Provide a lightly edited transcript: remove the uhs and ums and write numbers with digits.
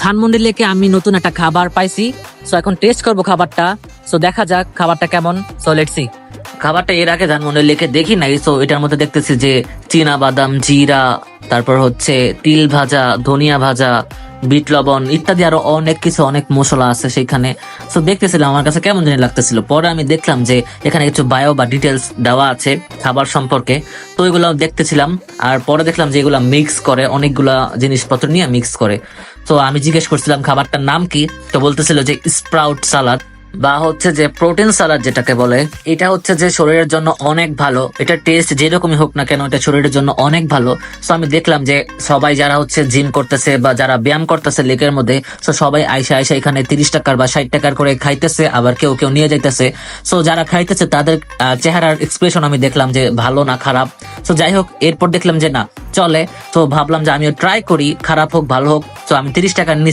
ধানমন্ডি লেকে আমি নতুন একটা খাবার পাইছি। সো এখন টেস্ট করব খাবারটা। সো দেখা যাক খাবারটা কেমন। So let's see. খাবারটা এর আগে ধানমন্ডি লেকে দেখি নাই। সো এটার মধ্যে দেখতেছি যে চীনা বাদাম, জিরা, তারপর হচ্ছে তিল ভাজা, ধনিয়া ভাজা, বিট লবণ ইত্যাদি আরো অনেক কিছু, অনেক মশলা আছে সেখানে। সো দেখতেছিলাম, আমার কাছে কেমন জানি লাগতেছিল। পরে আমি দেখলাম যে এখানে কিছু বায়ো বা ডিটেলস দেওয়া আছে খাবার সম্পর্কে। তো এগুলো দেখতেছিলাম, আর পরে দেখলাম যে এগুলা মিক্স করে, অনেকগুলা জিনিসপত্র নিয়ে মিক্স করে। তো আমি জিজ্ঞেস করছিলাম খাবারটার নাম কি, তো বলতেছিল যে স্প্রাউট সালাদ বা হচ্ছে যে প্রোটিন সালাদ যেটাকে বলে। এটা হচ্ছে যে শরীরের জন্য অনেক ভালো। এটা টেস্ট যেরকমই হোক না কেন, এটা শরীরের জন্য অনেক ভালো। সো আমি দেখলাম যে সবাই যারা হচ্ছে জিম করতেছে বা যারা ব্যায়াম করতেছে লেকের মধ্যে, সো সবাই আইসা আইসা এখানে 30 টাকার বা 60 টাকার করে খাইতেছে, আবার কেউ কেউ নিয়ে যাইতেছে। সো যারা খাইতেছে তাদের চেহারার এক্সপ্রেশন আমি দেখলাম যে ভালো না খারাপ। সো যাই হোক, এরপর দেখলাম যে না চলে। তো ভাবলাম যে আমিও ট্রাই করি, খারাপ হোক ভালো হোক। তো আমি 30 টাকা